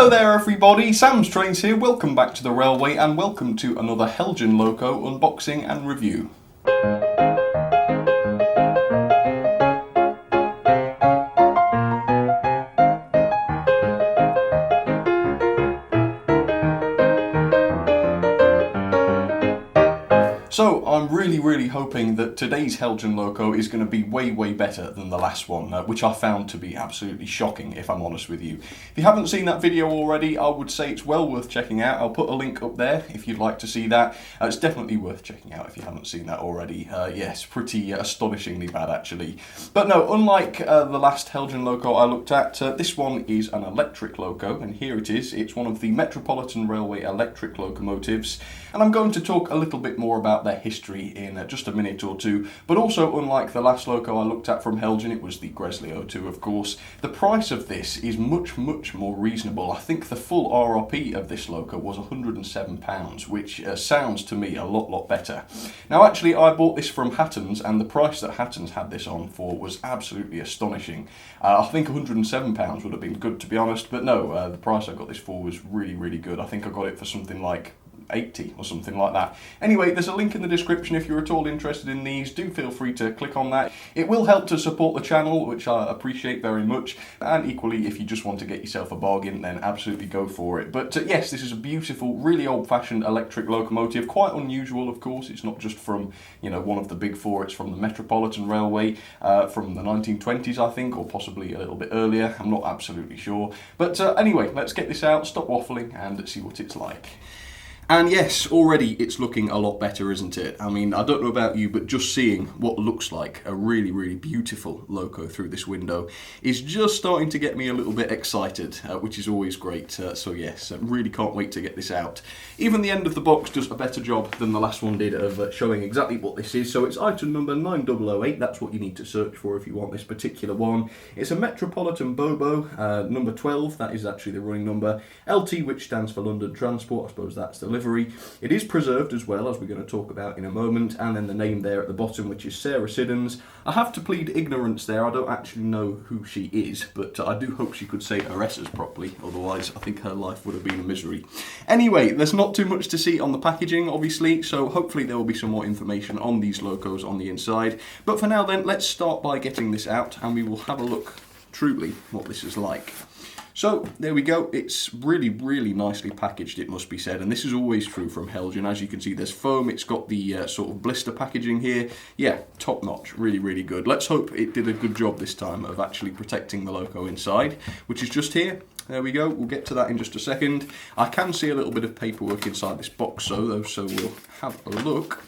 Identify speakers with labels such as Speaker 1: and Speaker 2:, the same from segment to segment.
Speaker 1: Hello there everybody, Sam's Trains here, welcome back to the railway and welcome to another Heljan Loco unboxing and review. So I'm really hoping that today's Heljan Loco is going to be way better than the last one, which I found to be absolutely shocking if I'm honest with you. If you haven't seen that video already, I would say it's well worth checking out. I'll put a link up there if you'd like to see that. It's definitely worth checking out if you haven't seen that already. Yes, pretty astonishingly bad actually. But no, unlike the last Heljan Loco I looked at, this one is an electric loco, and here it is. It's one of the Metropolitan Railway electric locomotives, and I'm going to talk a little bit more about their history in just a minute or two. But also, unlike the last loco I looked at from Heljan, it was the Gresley 02 of course, the price of this is much more reasonable. I think the full RRP of this loco was £107, which sounds to me a lot better. Now actually I bought this from Hattons, and the price that Hattons had this on for was absolutely astonishing. I think £107 would have been good, to be honest, but no, the price I got this for was really good. I think I got it for something like 80 or something like that. Anyway, there's a link in the description if you're at all interested in these. Do feel free to click on that. It will help to support the channel, which I appreciate very much, and equally if you just want to get yourself a bargain, then absolutely go for it. But yes, this is a beautiful, really old-fashioned electric locomotive, quite unusual of course. It's not just from, you know, one of the big four, it's from the Metropolitan Railway from the 1920s I think, or possibly a little bit earlier, I'm not absolutely sure. But anyway, let's get this out, stop waffling and see what it's like. And yes, already it's looking a lot better, isn't it? I mean, I don't know about you, but just seeing what looks like a really beautiful loco through this window is just starting to get me a little bit excited, which is always great. So yes, really can't wait to get this out. Even the end of the box does a better job than the last one did of showing exactly what this is. So it's item number 9008, that's what you need to search for if you want this particular one. It's a Metropolitan Bobo, number 12, that is actually the running number. LT, which stands for London Transport, I suppose that's the livery. It is preserved as well, as we're going to talk about in a moment, and then the name there at the bottom, which is Sarah Siddons. I have to plead ignorance there, I don't actually know who she is, but I do hope she could say her S's properly, otherwise I think her life would have been a misery. Anyway, there's not too much to see on the packaging obviously, so hopefully there will be some more information on these locos on the inside. But for now then, let's start by getting this out and we will have a look truly what this is like. So there we go, it's really nicely packaged, it must be said, and this is always true from Heljan. As you can see, there's foam, it's got the sort of blister packaging here. Yeah, top notch, really good. Let's hope it did a good job this time of actually protecting the loco inside, which is just here. There we go, we'll get to that in just a second. I can see a little bit of paperwork inside this box though, so we'll have a look.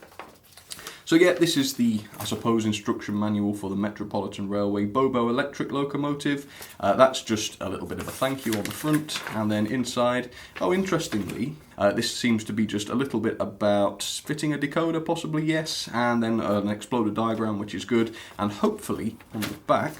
Speaker 1: So yeah, this is the, I suppose, instruction manual for the Metropolitan Railway Bobo electric locomotive. That's just a little bit of a thank you on the front, and then inside, oh interestingly, this seems to be just a little bit about fitting a decoder, possibly, yes, and then an exploder diagram, which is good, and hopefully on the back,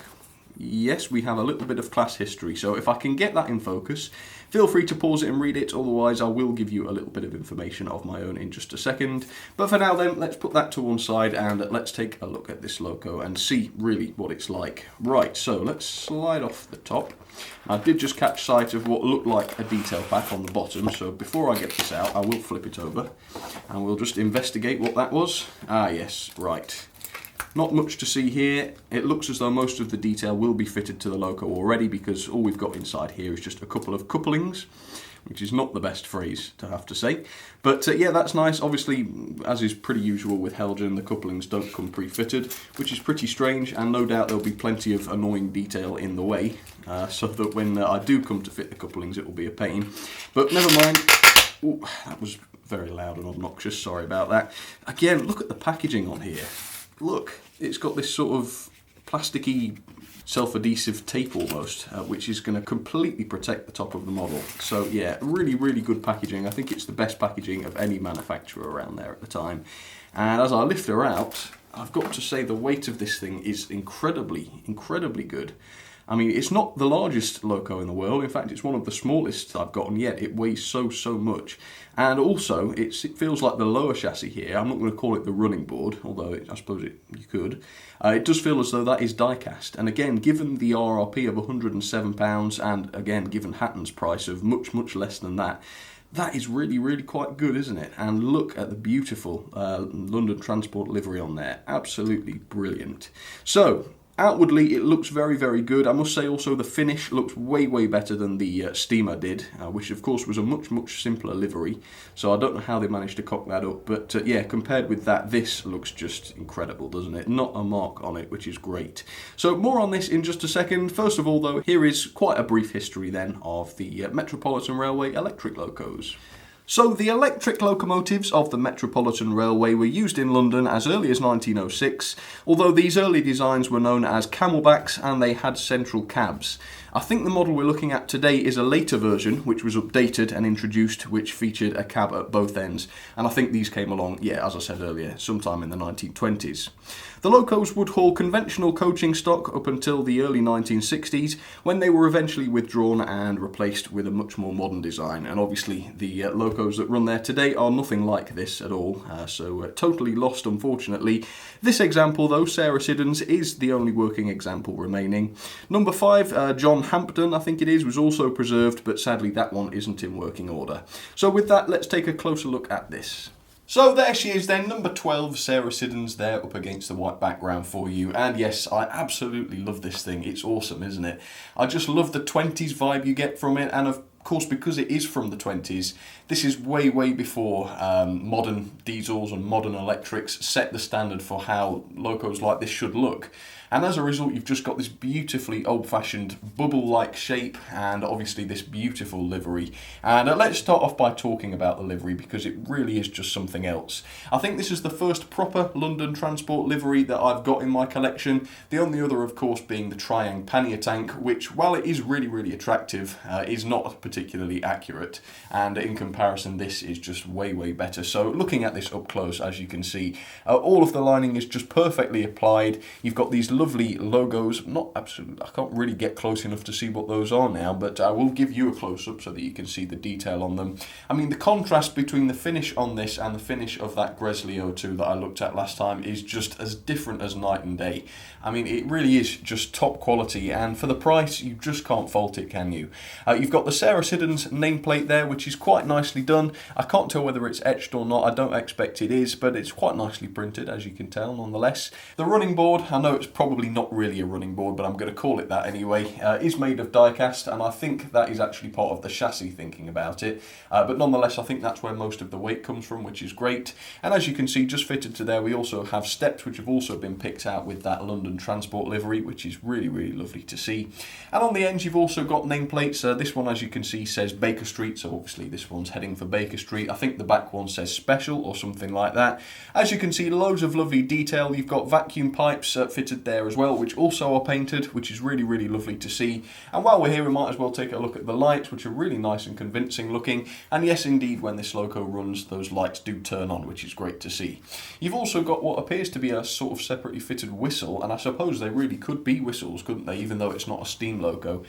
Speaker 1: yes, we have a little bit of class history. So if I can get that in focus, feel free to pause it and read it, otherwise I will give you a little bit of information of my own in just a second. But for now then, let's put that to one side and let's take a look at this loco and see really what it's like. Right, so let's slide off the top. I did just catch sight of what looked like a detail pack on the bottom, so before I get this out I will flip it over and we'll just investigate what that was. Ah yes, right. Not much to see here. It looks as though most of the detail will be fitted to the loco already, because all we've got inside here is just a couple of couplings, which is not the best phrase to have to say. But yeah, that's nice. Obviously, as is pretty usual with Heljan, the couplings don't come pre-fitted, which is pretty strange, and no doubt there'll be plenty of annoying detail in the way, so that when I do come to fit the couplings, it will be a pain. But never mind. Ooh, that was very loud and obnoxious, sorry about that. Again, look at the packaging on here. Look, it's got this sort of plasticky, self-adhesive tape almost, which is going to completely protect the top of the model. So yeah, really good packaging. I think it's the best packaging of any manufacturer around there at the time. And as I lift her out, I've got to say the weight of this thing is incredibly good. I mean, it's not the largest loco in the world. In fact, it's one of the smallest I've gotten yet. It weighs so much. And also, it feels like the lower chassis here. I'm not going to call it the running board, although I suppose you could. It does feel as though that is die-cast. And again, given the RRP of £107, and again, given Hatton's price of much less than that, that is really quite good, isn't it? And look at the beautiful London Transport livery on there. Absolutely brilliant. So, outwardly, it looks very good. I must say also the finish looks way better than the Steamer did, which of course was a much simpler livery. So I don't know how they managed to cock that up. But yeah, compared with that, this looks just incredible, doesn't it? Not a mark on it, which is great. So more on this in just a second. First of all, though, here is quite a brief history then of the Metropolitan Railway electric locos. So the electric locomotives of the Metropolitan Railway were used in London as early as 1906, although these early designs were known as camelbacks and they had central cabs. I think the model we're looking at today is a later version, which was updated and introduced, which featured a cab at both ends. And I think these came along, yeah, as I said earlier, sometime in the 1920s. The locos would haul conventional coaching stock up until the early 1960s, when they were eventually withdrawn and replaced with a much more modern design. And obviously the locos that run there today are nothing like this at all, so totally lost, unfortunately. This example, though, Sarah Siddons, is the only working example remaining. Number 5, John Hampden, I think it is, was also preserved, but sadly that one isn't in working order. So with that, let's take a closer look at this. So there she is then, number 12, Sarah Siddons there up against the white background for you. And yes, I absolutely love this thing. It's awesome, isn't it? I just love the 20s vibe you get from it, and of course, because it is from the 20s, this is way before modern diesels and modern electrics set the standard for how locos like this should look. And as a result, you've just got this beautifully old-fashioned bubble-like shape and obviously this beautiful livery. And let's start off by talking about the livery, because it really is just something else. I think this is the first proper London Transport livery that I've got in my collection. The only other, of course, being the Triang pannier tank, which, while it is really attractive, is not particularly accurate. And in comparison, this is just way better. So looking at this up close, as you can see, all of the lining is just perfectly applied. You've got these lovely logos. Not absolutely, I can't really get close enough to see what those are now, but I will give you a close-up so that you can see the detail on them. I mean, the contrast between the finish on this and the finish of that Gresley 02 that I looked at last time is just as different as night and day. I mean, it really is just top quality, and for the price, you just can't fault it, can you? You've got the Sarah Siddons nameplate there, which is quite nicely done. I can't tell whether it's etched or not. I don't expect it is, but it's quite nicely printed, as you can tell, nonetheless. The running board, I know it's probably not really a running board, but I'm going to call it that anyway, is made of die-cast, and I think that is actually part of the chassis, thinking about it. But nonetheless, I think that's where most of the weight comes from, which is great. And as you can see, just fitted to there, we also have steps, which have also been picked out with that London Transport livery, which is really lovely to see. And on the ends, you've also got nameplates. This one, as you can see, says Baker Street, so obviously this one's heading for Baker Street. I think the back one says Special or something like that. As you can see, loads of lovely detail. You've got vacuum pipes fitted there as well, which also are painted, which is really lovely to see. And while we're here, we might as well take a look at the lights, which are really nice and convincing looking. And yes, indeed, when this loco runs, those lights do turn on, which is great to see. You've also got what appears to be a sort of separately fitted whistle, and I suppose they really could be whistles, couldn't they? Even though it's not a steam loco,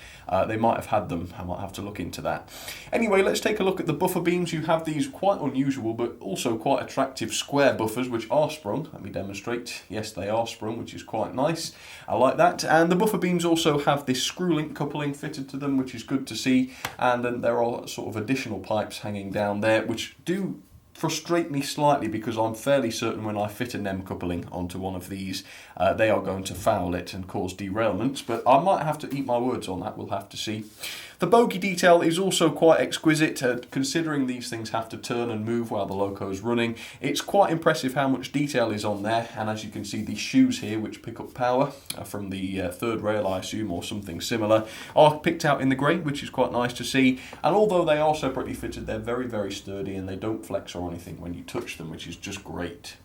Speaker 1: they might have had them. I might have to look into that. Anyway, let's take a look at the buffer beams. You have these quite unusual, but also quite attractive square buffers, which are sprung. Let me demonstrate. Yes, they are sprung, which is quite nice. I like that. And the buffer beams also have this screw link coupling fitted to them, which is good to see. And then there are sort of additional pipes hanging down there, which do frustrate me slightly, because I'm fairly certain when I fit a NEM coupling onto one of these, they are going to foul it and cause derailments, but I might have to eat my words on that, we'll have to see. The bogie detail is also quite exquisite, considering these things have to turn and move while the loco is running. It's quite impressive how much detail is on there, and as you can see, these shoes here, which pick up power from the third rail, I assume, or something similar, are picked out in the grey, which is quite nice to see. And although they are separately fitted, they're very sturdy, and they don't flex or anything when you touch them, which is just great.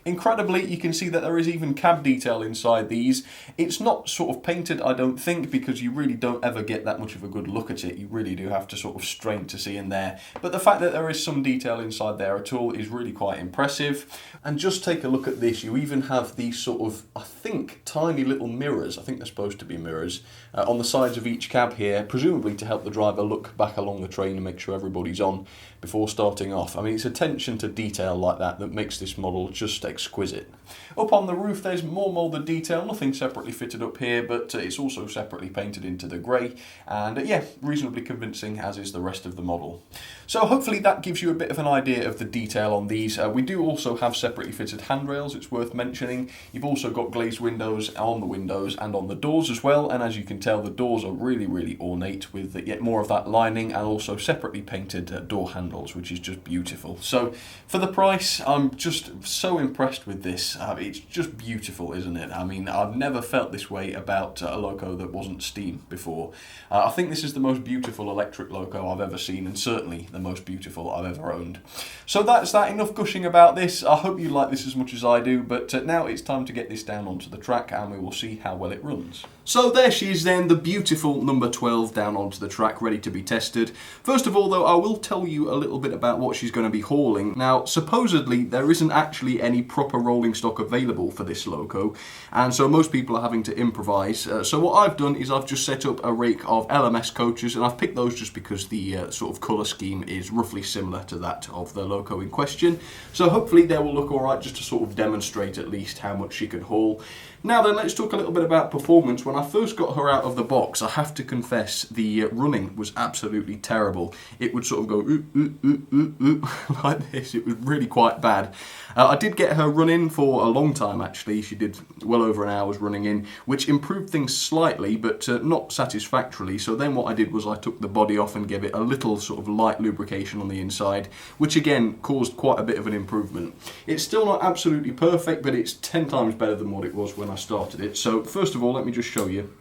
Speaker 1: Incredibly, you can see that there is even cab detail inside these. It's not sort of painted, I don't think, because you really don't ever get that much of a good look at it. You really do have to sort of strain to see in there. But the fact that there is some detail inside there at all is really quite impressive. And just take a look at this. You even have these sort of, I think, tiny little mirrors. I think they're supposed to be mirrors on the sides of each cab here, presumably to help the driver look back along the train and make sure everybody's on before starting off. I mean, it's attention to detail like that that makes this model just exquisite. Up on the roof there's more moulded detail, nothing separately fitted up here, but it's also separately painted into the grey, and yeah, reasonably convincing, as is the rest of the model. So hopefully that gives you a bit of an idea of the detail on these. We do also have separately fitted handrails, it's worth mentioning. You've also got glazed windows on the windows and on the doors as well, and as you can tell, the doors are really ornate with yet more of that lining, and also separately painted door handles, which is just beautiful. So for the price, I'm just so impressed with this. It's just beautiful, isn't it? I mean, I've never felt this way about a loco that wasn't steam before. I think this is the most beautiful electric loco I've ever seen, and certainly the most beautiful I've ever owned. So that's that, enough gushing about this. I hope you like this as much as I do, but now it's time to get this down onto the track and we will see how well it runs. So there she is then, the beautiful number 12 down onto the track, ready to be tested. First of all though, I will tell you a little bit about what she's going to be hauling. Now, supposedly there isn't actually any proper rolling stock available for this loco, and so most people are having to improvise. So what I've done is I've just set up a rake of LMS coaches, and I've picked those just because the sort of colour scheme is roughly similar to that of the loco in question. So hopefully they will look alright, just to sort of demonstrate at least how much she can haul. Now then, let's talk a little bit about performance. When I first got her out of the box, I have to confess the running was absolutely terrible. It would sort of go ooh, ooh, ooh, ooh, ooh, like this. It was really quite bad. I did get her running for a long time actually. She did well over an hour's running in, which improved things slightly, but not satisfactorily. So then what I did was I took the body off and gave it a little sort of light lubrication on the inside, which again caused quite a bit of an improvement. It's still not absolutely perfect, but it's 10 times better than what it was when I started it. So first of all, let me just show you.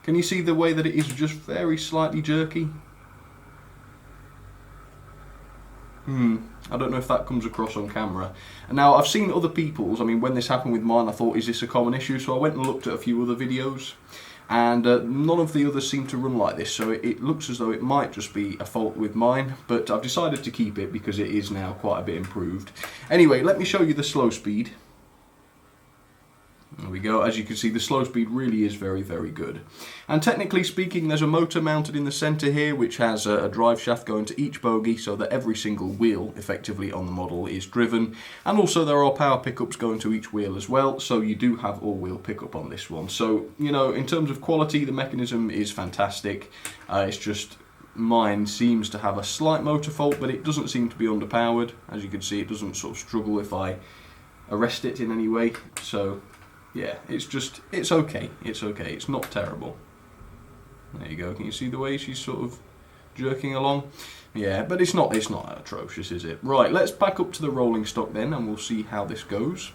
Speaker 1: Can you see the way that it is just very slightly jerky? I don't know if that comes across on camera. And now I've seen other people's, I mean when this happened with mine I thought, is this a common issue? So I went and looked at a few other videos, and none of the others seem to run like this, so it looks as though it might just be a fault with mine, but I've decided to keep it because it is now quite a bit improved. Anyway, let me show you the slow speed. There we go. As you can see, the slow speed really is very good. And technically speaking, there's a motor mounted in the centre here which has a drive shaft going to each bogie, so that every single wheel effectively on the model is driven. And also there are power pickups going to each wheel as well, so you do have all-wheel pickup on this one. So, you know, in terms of quality, the mechanism is fantastic. It's just mine seems to have a slight motor fault, but it doesn't seem to be underpowered. As you can see, it doesn't sort of struggle if I arrest it in any way. So yeah, it's okay. It's okay. It's not terrible. There you go. Can you see the way she's sort of jerking along? Yeah, but it's not atrocious, is it? Right, let's back up to the rolling stock then, and we'll see how this goes.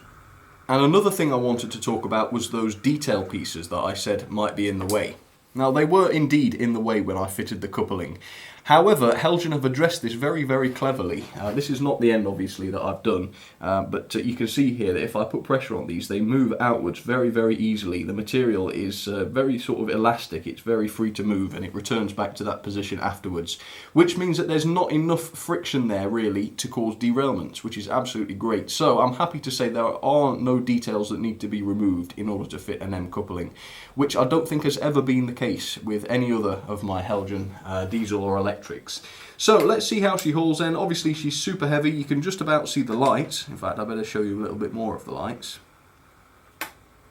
Speaker 1: And another thing I wanted to talk about was those detail pieces that I said might be in the way. Now, they were indeed in the way when I fitted the coupling. However, Heljan have addressed this very cleverly. This is not the end, obviously, that I've done, but you can see here that if I put pressure on these, they move outwards very easily. The material is very sort of elastic, it's very free to move, and it returns back to that position afterwards, which means that there's not enough friction there, really, to cause derailments, which is absolutely great. So I'm happy to say there are no details that need to be removed in order to fit an M coupling, which I don't think has ever been the case with any other of my Heljan diesel or electrics. So let's see how she hauls then. Obviously she's super heavy, you can just about see the lights. In fact, I better show you a little bit more of the lights.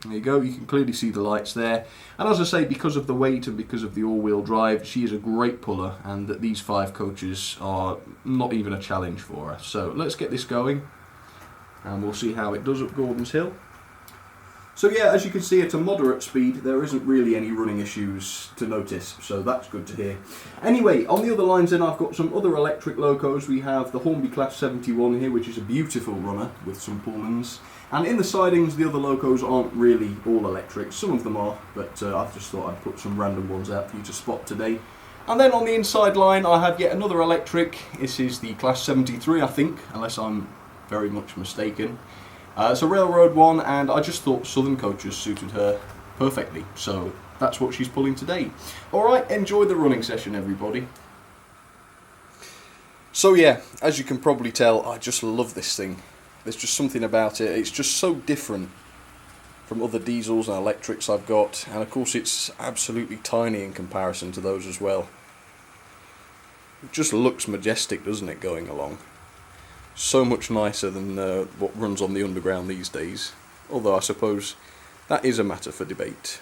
Speaker 1: There you go, you can clearly see the lights there. And as I say, because of the weight and because of the all-wheel drive, she is a great puller, and that these 5 coaches are not even a challenge for her. So let's get this going, and we'll see how it does up Gordon's Hill. So yeah, as you can see, at a moderate speed, there isn't really any running issues to notice, so that's good to hear. Anyway, on the other lines then, I've got some other electric locos. We have the Hornby Class 71 here, which is a beautiful runner with some Pullmans. And in the sidings, the other locos aren't really all electric. Some of them are, but I just thought I'd put some random ones out for you to spot today. And then on the inside line, I have yet another electric. This is the Class 73, I think, unless I'm very much mistaken. It's a railroad one, and I just thought Southern coaches suited her perfectly, so that's what she's pulling today. Alright, enjoy the running session, everybody. So yeah, as you can probably tell, I just love this thing. There's just something about it. It's just so different from other diesels and electrics I've got, and of course it's absolutely tiny in comparison to those as well. It just looks majestic, doesn't it, going along? So much nicer than what runs on the underground these days, although I suppose that is a matter for debate.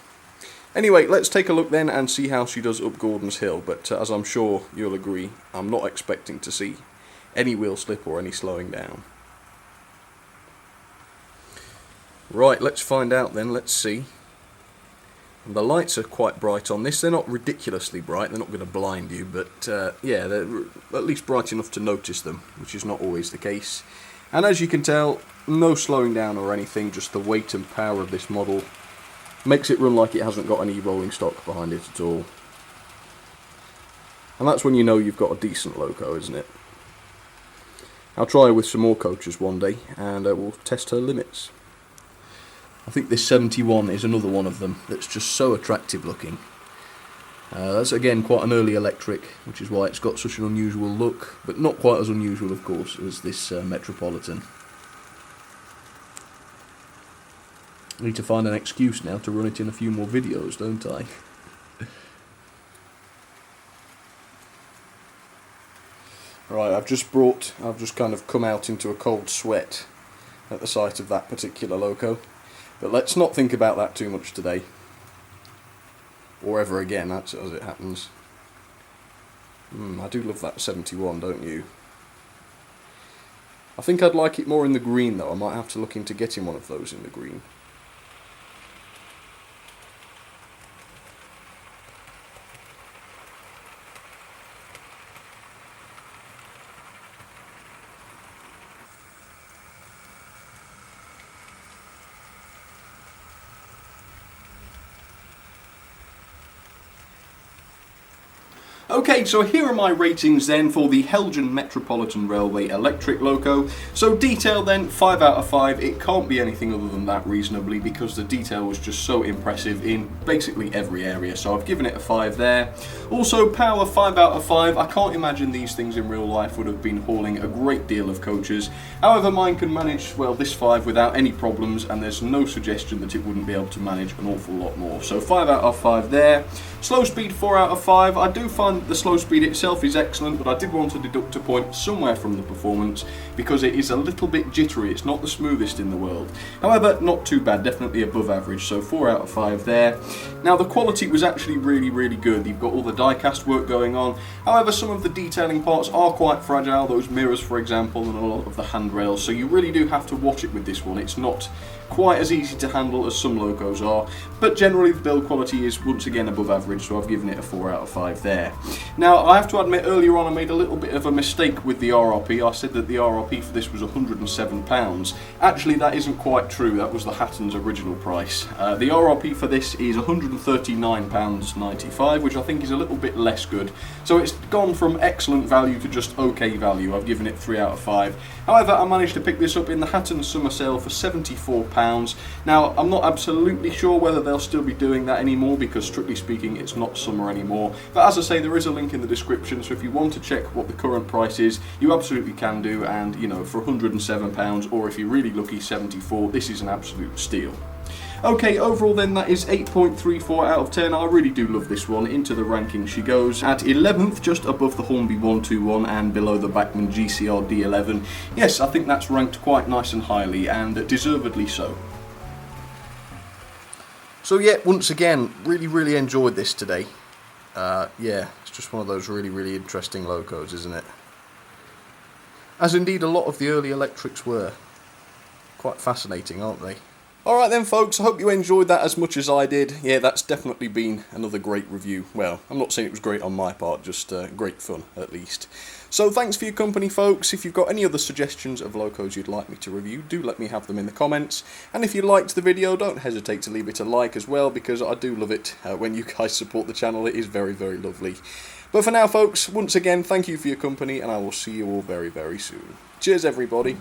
Speaker 1: Anyway, let's take a look then and see how she does up Gordon's Hill, but as I'm sure you'll agree, I'm not expecting to see any wheel slip or any slowing down. Right, let's find out then, let's see. And the lights are quite bright on this. They're not ridiculously bright, they're not going to blind you, but yeah, they're at least bright enough to notice them, which is not always the case. And as you can tell, no slowing down or anything, just the weight and power of this model makes it run like it hasn't got any rolling stock behind it at all. And that's when you know you've got a decent loco, isn't it? I'll try her with some more coaches one day, and we'll test her limits. I think this 71 is another one of them that's just so attractive looking. That's again quite an early electric, which is why it's got such an unusual look, but not quite as unusual of course as this Metropolitan. I need to find an excuse now to run it in a few more videos, don't I? Right, I've just kind of come out into a cold sweat at the sight of that particular loco. But let's not think about that too much today. Or ever again, that's as it happens. I do love that 71, don't you? I think I'd like it more in the green though. I might have to look into getting one of those in the green. Okay, so here are my ratings then for the Heljan Metropolitan Railway electric loco. So detail then, 5 out of 5. It can't be anything other than that reasonably, because the detail was just so impressive in basically every area. So I've given it a 5 there. Also power, 5 out of 5. I can't imagine these things in real life would have been hauling a great deal of coaches. However, mine can manage, well, this 5 without any problems, and there's no suggestion that it wouldn't be able to manage an awful lot more. So 5 out of 5 there. Slow speed, 4 out of 5. I do find the slow speed itself is excellent, but I did want to deduct a point somewhere from the performance because it is a little bit jittery. It's not the smoothest in the world. However, not too bad, definitely above average, so 4 out of 5 there. Now the quality was actually really good. You've got all the die-cast work going on. However, some of the detailing parts are quite fragile, those mirrors for example, and a lot of the handrails, so you really do have to watch it with this one. It's not quite as easy to handle as some locos are, but generally the build quality is once again above average, so I've given it a 4 out of 5 there. Now I have to admit, earlier on I made a little bit of a mistake with the RRP. I said that the RRP for this was £107. Actually that isn't quite true, that was the Hatton's original price. The RRP for this is £139.95, which I think is a little bit less good, so it's gone from excellent value to just okay value. I've given it 3 out of 5. However, I managed to pick this up in the Hatton's summer sale for £74. Now I'm not absolutely sure whether they'll still be doing that anymore, because strictly speaking it's not summer anymore, but as I say, there is a link in the description, so if you want to check what the current price is, you absolutely can do, and you know, for £107, or if you're really lucky, 74, this is an absolute steal. Okay, overall then that is 8.34 out of 10. I really do love this one. Into the ranking she goes at 11th, just above the Hornby 121 and below the Bachmann GCR D11. Yes, I think that's ranked quite nice and highly, and deservedly so. So yeah, once again, really enjoyed this today. Yeah, it's just one of those really interesting locos, isn't it? As indeed a lot of the early electrics were. Quite fascinating, aren't they? Alright then folks, I hope you enjoyed that as much as I did. Yeah, that's definitely been another great review. Well, I'm not saying it was great on my part, just great fun at least. So thanks for your company folks. If you've got any other suggestions of locos you'd like me to review, do let me have them in the comments. And if you liked the video, don't hesitate to leave it a like as well, because I do love it when you guys support the channel. It is very lovely. But for now folks, once again, thank you for your company, and I will see you all very soon. Cheers everybody.